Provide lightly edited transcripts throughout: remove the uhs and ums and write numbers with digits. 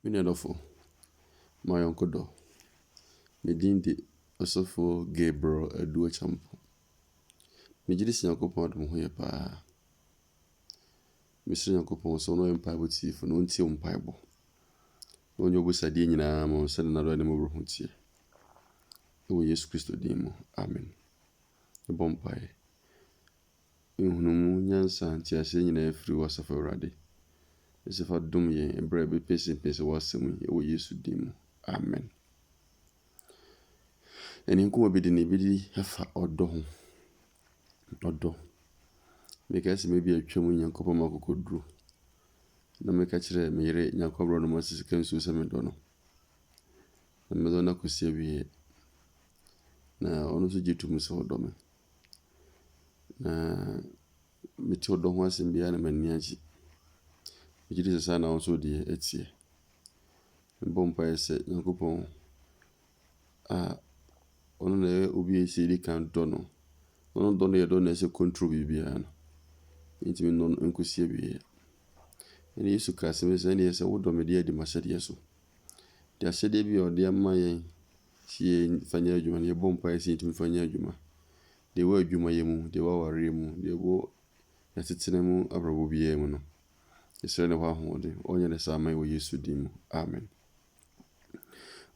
Minadofo, my uncle do. Medindi Osofo Gabriel Adua Champo. Mejidisi Yankopon adom ho ye pa. Mesiri Yankopon so no empire tifo no ntie mpaebo. No nyo busade nyina mo se na do ne mo bro tie. O Yesu Kristo din mu. Amen. Bompae. Ehunum nyansa ntiase nyina afiri wasafa urade. Esefa dum ye ebre be pese wasem ye o Yesu din mu. Amen. Eni nko bi de ne bi hafa odo ho. Odo. Meka se me bi atwam Nyankopon makokoduru. Na meka kire me yire Nyankopon no masisi kansu se me do no. Na me do na kosia bi na ono so jitu se odo me. Na meti odo ho asem bia na mani aji. Mejidi se sa na on so de etie. Mbompa ese Nyankopon ono na obi ese di kan do no. Ono do no ye do na ese control bibia no. Intimi non nkosie bi. Ene Yesu Kristo me se ne se wo do me de adi masade yeso. De asede bi o de ama yen sie fanya adwuma ne bompa ese intimi fanya adwuma. De wa adwuma ye mu, de wa ware mu, de wo yatetene mu abrabo bi ye mu no. Esere ne wa ho de onye ne sa mai wo Yesu din mu. Amen.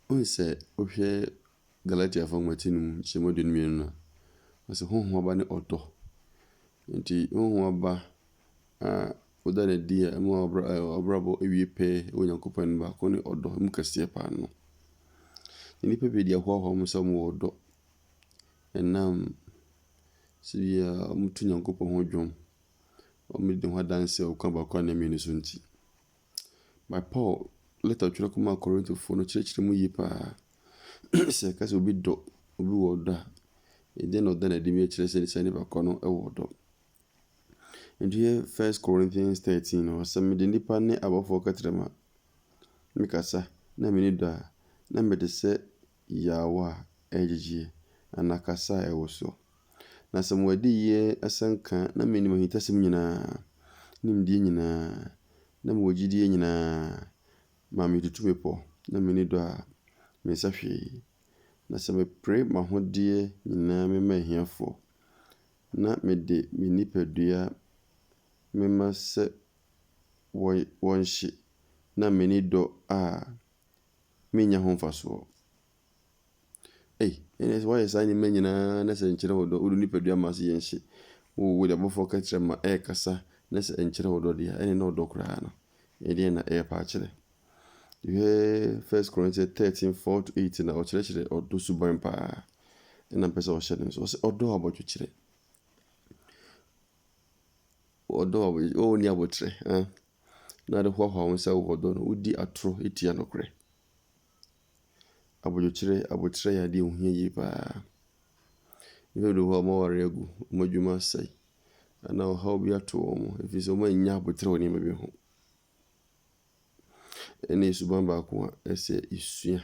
Onse ohwe Galatia fagmatinum chemodun mienu na. Ase honhom aba ne odo. Nti honhom aba odane dia mu obrabo ewie pe Onyankopon ba ko ne odo mu kase pa no. Ni pepe dia ho mu sam odo. Enam sibia mutu Nyankopon ho dwom. O mi de ho danse o kwa ba kwa na mienu so nti. By Paul letter twerɛ kɔma Korintofo no kyerɛkyerɛ mu yi pa. Se ka se obi do obi wo do a ede no dan ade mi kyerɛ se ne ba kɔ no e wo do. Nti 1 Corinthians 13 no se me de nipa ne abofo katrema mikasa na me ni do a na me de se yawa ejije anakasa e wo so. Na se mo adi ye asanka na me ni mahitasem nyina nimdi nyina na mo wogidi nyina ma me tutume po na me ni do a me sahwe na se me pray mahode nyina me mahiafo na me de me nipadua me ma se wonhye na me ni do a me nya ho mfaso. Ene why is any men nyina na se nkyere wodo uru nipadua ma se yenhye wo de bofo ka kire ma kasa na se nkyere wodo de ene na wodo kura na ede na pa kire. You 1 Corinthians 13:4-8 na o kire odo suban pa na pesa o hyeden so odo abotwekire odo o ni abotire na de hwahwa won sa wodo no udi atro etia no kure abotire ya de ohia yi pa you do ho mo ware agu modwuma sai ana o ha obi ato mo efiso mo nya abotire woni ma bi ho ene suban ba ko ese isua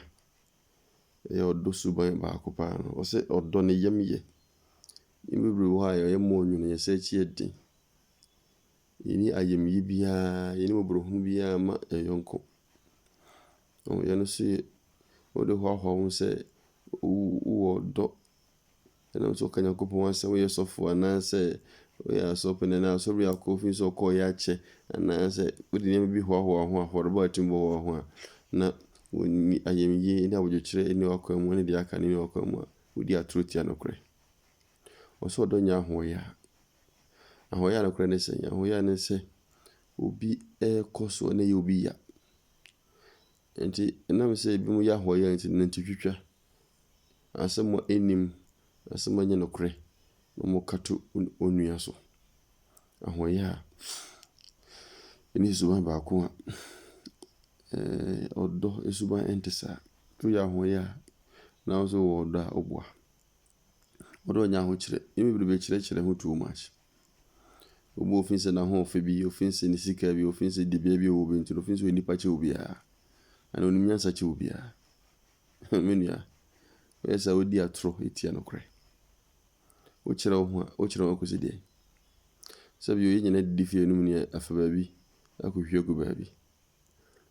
odo suban ba ko pa no o se odo ne yemye imebru ha ye mo onwu ne se chi edi yini ayemyi bia yini obrohunu bia ma yonko o ye no se o de ho ho se o do ena so kanya kopon se we sofo ana se we asopo na so ria ko fin so ko ya che ana se o de ne bi ho afọrọba timbo ho na woni ayemyi na wojukire eni akwamu ne de aka ne akwamu o di atrotia no kure o so do nya ho ya ahoya no kure ne se nya ho ya ne se obi koso na ye obi ya enti na me se bi mu ya ho ya enti nti twitwa asemo enim asemo nya no kure no mo katu onua so ahoya eni suban ba ko odo esuban entesa to ya ho ya na so odo a obua odo nya ho kire imi be kire ho too much obo ofinse na ho ofe bi ofinse ni sika bi ofinse de bia bi obo ntino ofinse ni pache obi a ana oni nyansa che obi a menua esa odi atro etia no kre o kire ho akosi de sabi yo nyina difie no mu ne afa ba bi akohwie ko ba bi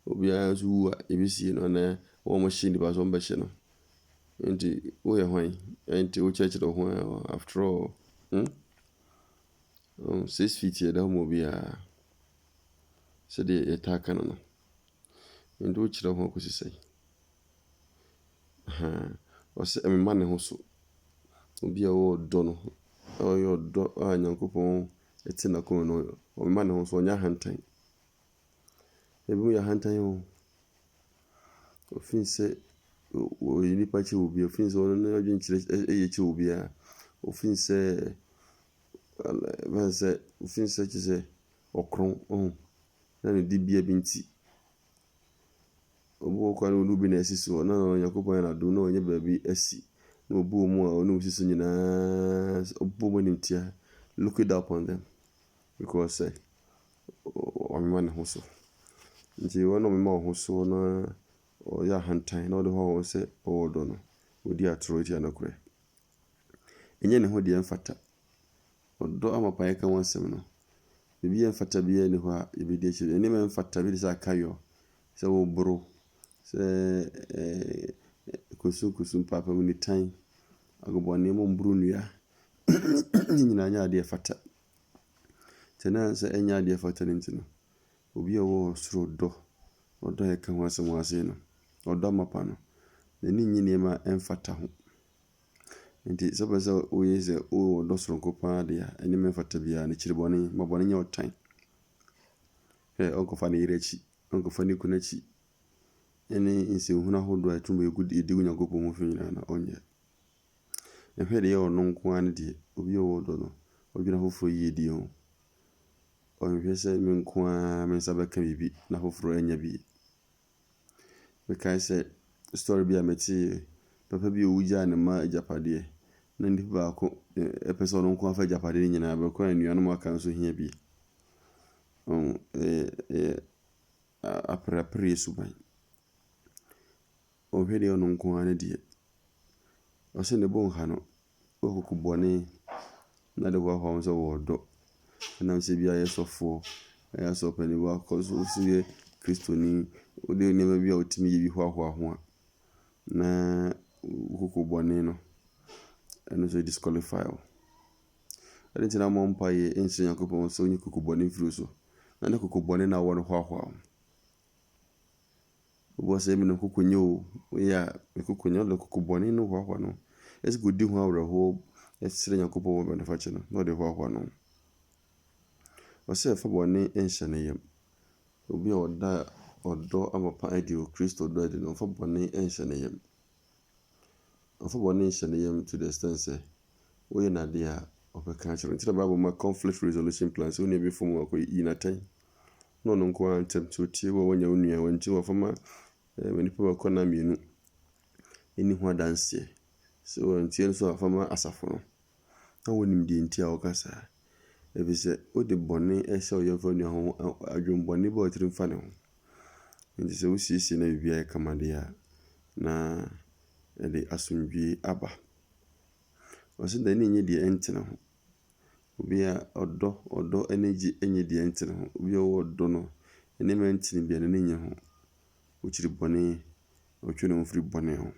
obiara so wu a ebisie no na wo mo hye nipa so mo bɛhye no nti wo yɛ hwan nti wo kyerɛkyerɛ ho after all 6 feet yɛ da mo obiara sɛ de yɛta ka no nti wo kyerɛ ho akosi sɛ ɔsɛ ɛmema ne ho so obi a wo dɔ no ɔyɛ ɔdɔ a Nyankopɔn ɛte na kɔn no ɔmema ne ho so ɔnya hantan ebi mu yɛ hantan o ofin sɛ ɔyɛ nipa kyɛ obi ofin sɛ ɔno no adwen kyerɛ ɛyɛ kyɛ obi a ofin sɛ kyɛ sɛ ɔkron na ne di bia bi nti obo kwa no obi na asi so na Nyankopɔn na do na ɔnyɛ baabi asi na obo mu a ɔno si so nyinaa obo mu nimtia look it up on them because ɔmema ne ho so nti wɔn ɔmema ho so na ɔyɛ hantan na ɔde hɔ sɛ ɔwɔ dɔ no odi atoro tia no korɛ enye ne ho deɛ mfata ɔdɔ amapa yɛ ka wɔnsɛm no bibi yɛ mfata bi yɛ ne hɔ a ebedi akyire ene me mfata bi sɛ akayo sɛ wo bro sɛ kusum papa mu ni tan agobɔne mo mburu nua nyina nya ade fata tena sɛ enya ade fata ne ntino obi a wo soro ɔdɔ yɛ ka ho asɛm ase no ɔdɔ mapa no n'ani nyine ma ɛmfata ho nti sɛ bɛ sɛ wo yɛ sɛ wo ɔdɔ soronko paa de a ɛne me mfata bia ne kyiribɔne mabɔne nya ɔtan ɔnkɔfa ne yere akyi ɔnkɔfa ne kuna akyi ɛne nsɛnhunu ahodoɔ a ɛtum ɛdi gu Nyankopɔn ho fi nyinaa na ɔnyɛ ɛhwɛ de yɛ ɔno nko ara ne deɛ obi a ɔwɔ dɔ no ɔdwena foforɔ yie die ho ɔhwɛ sɛ me nko ara me nsa bɛka biribi na foforɔ anya bi mekae sɛ story bi a mete papa bi ɔwugya ne ma agyapadeɛ na nipa baako ɛpɛ sɛ ɔno nko afa agyapadeɛ nyinaa bɛkɔ anuanom aka nso hia bi aprapre suban ɔhwɛ de ɔno nko ara ne deɛ ɔsɛ ne bon ha no ɔkoko bɔne na de hɔ hɔ sɛ wɔdɔ nam sɛ bia yɛ sɔfoɔ ɛyɛ sɔpani wa kɔ so yɛ kristoni ode nneɛma bi a otimi yɛ bi hɔ ho a na koko bɔne no ɛno so disqualify o ɛde tina mo mpa yɛ ɛnhyɛ Nyankopɔn sɛ onye koko bɔne mfiri so na ne koko bɔne na wɔ no hɔ obo sɛ mi no koko nye o ya koko nye le koko bɔne no hɔ no ɛsɛ ko di ho awrɛho ɛsere Nyankopɔn wɔ bɛn fa kye no na ɔde hɔ no ɔsɛ fa bɔne ɛnhyɛ ne yam obi a ɔdɔ amapa adi o Kristo dɔ adi no fa bɔne ɛnhyɛ ne yam ɔfa bɔne ɛnhyɛ ne yam to the extent sɛ woyɛ nade a ɔbɛka kyerɛ nti na Bible ma conflict resolution plan sɛ wone bi fom akɔ yi na tan na ɔno nko ara ntɛm to tie wɔ wɔnya onua wɔnti wɔ fama nipa bakɔ na mienu ɛni ho adanseɛ sɛ wɔntie nso afama asafo no na wɔnim deɛ nti a wɔkasa ebi sɛ wode bɔne ɛhyɛ ɔyɛmfa nua ho adwumbɔne ba ɔtiri mfa ne ho nti sɛ wosiesie na bibia yɛ kamade a na ɛde asomdwie aba ɔsɛ da ne nye deɛ ɛntene ho obi a ɔdɔ ɛnegye enye deɛ ɛntene ho obi a ɔdɔ no ɛne ma ɛntene bia ne nye ho wokyiri bɔne ɔtwe ne ho firi bɔne ho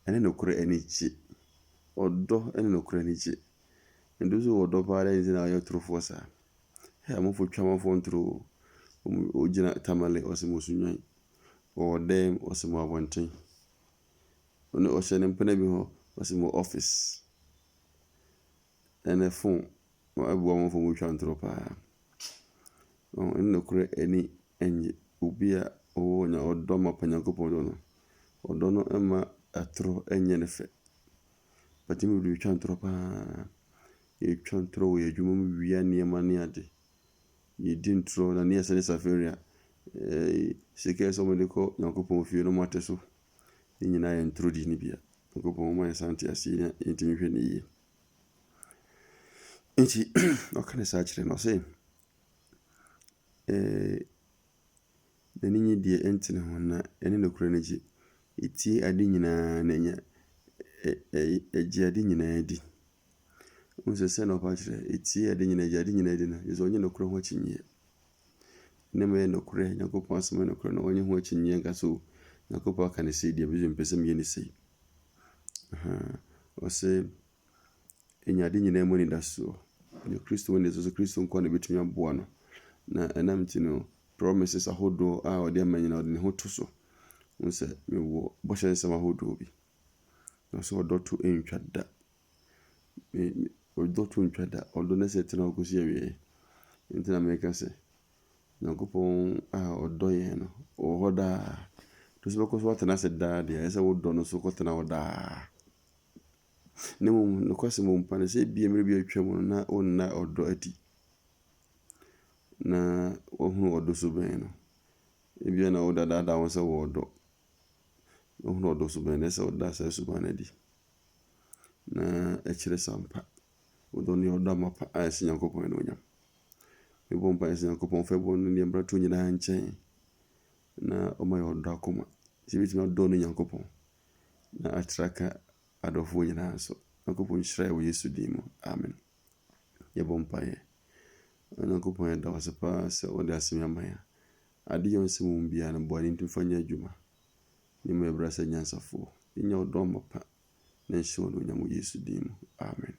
ɛne nokora ɛnegye ɔdɔ ɛne nokora ɛnegye ndo so ɔdɔ paa dɛ nti na ɔyɛ torofoɔ saa amofo twa amofo ntoro ɔgyina tamale ɔsɛ mo sunwan ɔdɛm ɔsɛ mo abɔnten ɔne ɔhyɛ ne mpena bi ho ɔsɛ mo office ɛne phone abu amofo mo twa ntoro paa ɛne nokora ɛni ɛnye obi a ɔnya ɔdɔ ma Nyankopɔn dɔ no ɔdɔ no ɛma atoro ɛnyɛ ne fɛ patimi bi twa ntoro paa yɛtwa ntoro wɔ adwuma mu wia nneɛma ne ade yɛdi ntoro na ne yɛsɛ ne safaria sika ɛsɛ ɔmo de kɔ Nyankopɔn fie no mate so ne nyinaa yɛ ntoro di ne bia Nyankopɔn ma yɛ sante ase yɛntimi hwɛ ne yie nti ɔka ne saa kyerɛ no sɛ n'ani nye deɛ ɛntene ho na ɛne nokora no gye ɛtie ade nyinaa na ɛnya ɛgye ade nyinaa di sɛ na ɔpa kyerɛ ɛtie ade nyinaa gye ade nyinaa di no yɛsɛ ɔnyɛ nokora ho akyinyeɛ nneɛma yɛ nokorɛ Nyankopɔn asɛm yɛ nokorɛ na wɔnyɛ ho akyinnyeɛ nka so Nyankopɔn aka ne sei deɛ bi mpɛ sɛ meyɛ ne sei. Ɔsɛ ɛnyade nyinaa mu anidasoɔ ne Kristo wɔ ne so Kristo nko na bɛtumi aboa no na ɛnam nti no promises ahodoɔ a ɔde ama nyina ɔde ne ho to so wo sɛ mewɔ bɔhyɛ nsɛm ahodoɔ bi na sɛ ɔdɔ to ntwa da ɔdɔ to ntwa da ɔdɔ no sɛ tena ɔkɔsi awie nti na meka sɛ Nyankopɔn a ɔdɔ yɛn no ɔwɔ hɔ daa to sɛ bɛkɔ so watena ase daa deɛ ɛsɛ wodɔ no so kɔtena hɔ daa ne mmom nokwasɛm wɔ mpa no sɛ bia mmerɛ bi atwa mu no na wonna ɔdɔ adi na wahunu ɔdɔ so bɛn no ebia na wodadaadaa wo sɛ wɔ ɔdɔ wahunu ɔdɔ so bɛn no ɛsɛ woda saa suban no adi na ɛkyerɛ sampa wodɔ no yɛ ɔdɔ amapa a ɛsɛ Nyankopɔn no onyam mebɔ mpa ɛsɛ Nyankopɔn fa bɔ no nneɛma to nyinaa nkyɛn na ɔma yɛ ɔdɔ akoma sɛ bɛtumi adɔ no Nyankopɔn na atraka adɔfoɔ nyinaa so Nyankopɔn nhyira wɔ Yesu din mu amen yɛbɔ mpa yɛ Nyankopɔn yɛda wo ase paa sɛ wode asɛm ama yɛ ade yɛ nsɛm mu biara no boa ne ntim fa nyɛ adwuma ne mu yɛbrɛ sɛ nyansafoɔ yɛnya ɔdɔ amapa na nhyɛ wɔ no onyam wɔ Yesu din mu amen